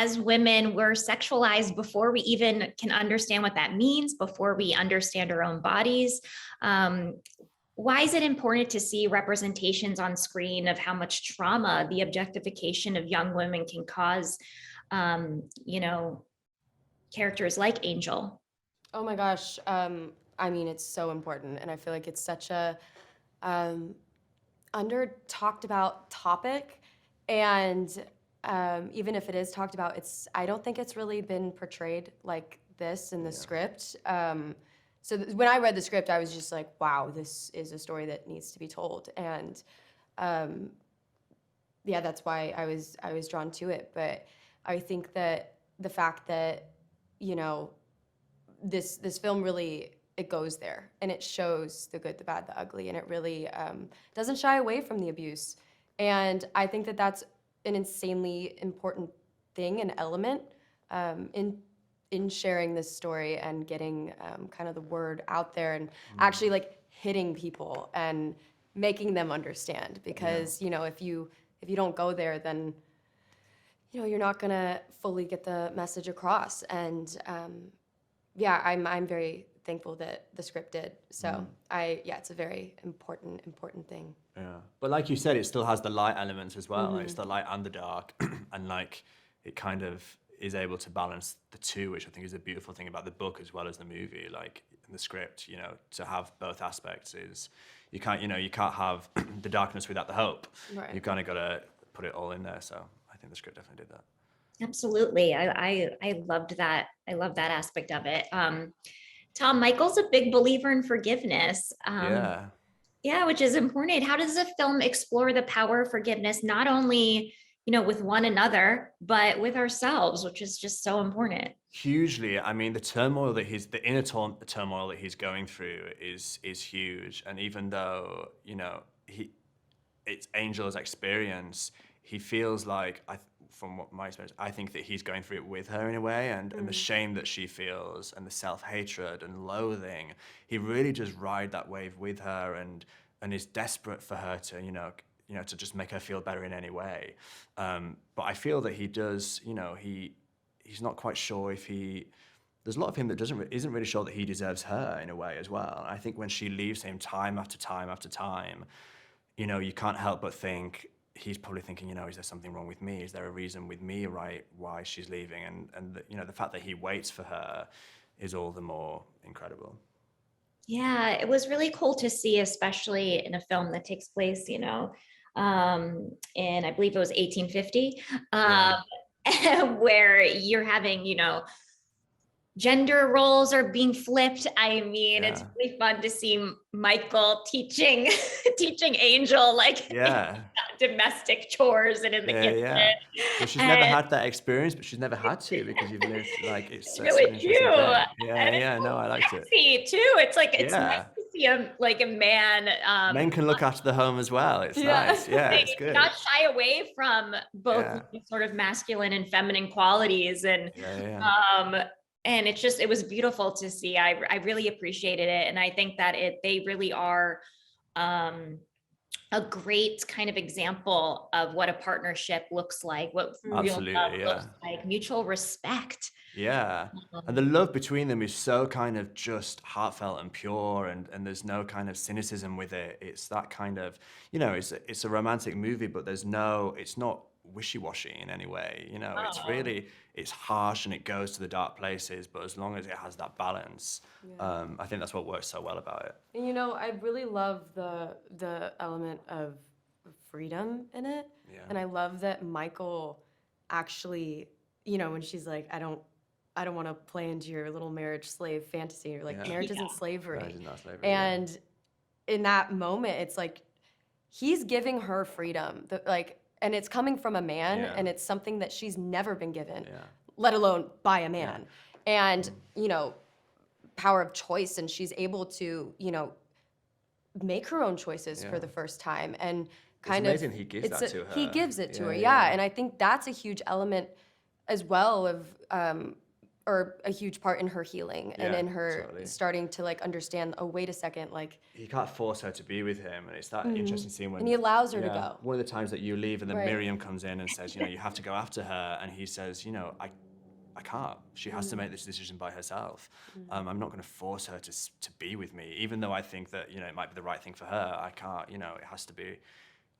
as women, we're sexualized before we even can understand what that means, before we understand our own bodies. Why is it important to see representations on screen of how much trauma the objectification of young women can cause, characters like Angel? Oh my gosh. I mean, it's so important. And I feel like it's such a under talked about topic. And even if it is talked about, I don't think it's really been portrayed like this in the script. So when I read the script, I was just like, wow, this is a story that needs to be told. And yeah, that's why I was drawn to it. But I think that the fact that, you know, this film really, it goes there and it shows the good, the bad, the ugly, and it really doesn't shy away from the abuse. And I think that that's an insanely important thing, an element in sharing this story and getting kind of the word out there and actually like hitting people and making them understand. Because you know, if you don't go there, then you know you're not gonna fully get the message across. And yeah, I'm very thankful that the script did. So it's a very important thing. Yeah, but like you said, it still has the light elements as well. Like, it's the light and the dark, and like it kind of is able to balance the two, which I think is a beautiful thing about the book as well as the movie. Like in the script, you know, to have both aspects is you can't have the darkness without the hope. Right. You've kind of got to put it all in there. So I think the script definitely did that. Absolutely. I loved that. I love that aspect of it. Tom, Michael's a big believer in forgiveness. Yeah, which is important. How does the film explore the power of forgiveness, not only, with one another, but with ourselves, which is just so important? Hugely. I mean, the inner turmoil that he's going through is huge. And even though, it's Angel's experience, he feels like, from what my experience, I think that he's going through it with her in a way, and the shame that she feels and the self-hatred and loathing, he really just ride that wave with her and is desperate for her to, to just make her feel better in any way. But I feel that he does, he's not quite sure if there's a lot of him that isn't really sure that he deserves her in a way as well. I think when she leaves him time after time after time, you can't help but think, he's probably thinking, is there something wrong with me? Is there a reason with me, right, why she's leaving? And the fact that he waits for her is all the more incredible. Yeah, it was really cool to see, especially in a film that takes place, in I believe it was 1850, where you're having, gender roles are being flipped. I mean, it's really fun to see Michael teaching Angel domestic chores and in the kitchen. Yeah. Well, she's never had that experience, but she's never had to, because you've lived it's really an interesting true. thing. Yeah, no, I liked it. Too. It's like it's nice to see a man. Men can look after the home as well. It's nice. Yeah, it's good. Not shy away from both sort of masculine and feminine qualities, and and it was beautiful to see. I really appreciated it, and I think that they really are a great kind of example of what a partnership looks like, what real love looks like, mutual respect. Yeah, and the love between them is so kind of just heartfelt and pure, and there's no kind of cynicism with it. It's that kind of, it's a romantic movie, but it's not wishy-washy in any way. It's harsh and it goes to the dark places, but as long as it has that balance, I think that's what works so well about it. And I really love the element of freedom in it. And I love that Michael actually, when she's like, I don't want to play into your little marriage slave fantasy. You're like, marriage isn't slavery. Marriage is not slavery. And in that moment, it's like he's giving her freedom. And it's coming from a man, and it's something that she's never been given, let alone by a man. And, power of choice, and she's able to, make her own choices for the first time. And kind it's amazing he gives that to her. He gives it to her, and I think that's a huge element as well of, or a huge part in her healing and in her totally. starting to like understand, oh, wait a second, like he can't force her to be with him, and it's that interesting scene when and he allows her to go. one of the times that you leave, and then Right. Miriam comes in and says, you know, you have to go after her, and he says, you know, I can't. She has to make this decision by herself. I'm not going to force her to be with me, even though I think that, you know, it might be the right thing for her. I can't, you know, it has to be,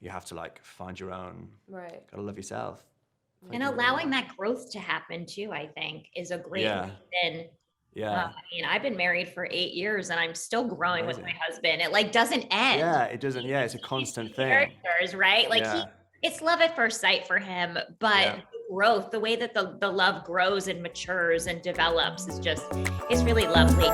you have to like find your own, Right. gotta love yourself. And allowing that growth to happen too, I think, is a great reason. Yeah. I mean, I've been married for 8 years and I'm still growing with Amazing. my husband. It like doesn't end. Yeah, it doesn't. Yeah, it's a constant thing. Characters, right? Like it's love at first sight for him, but the growth, the way that the love grows and matures and develops is really lovely.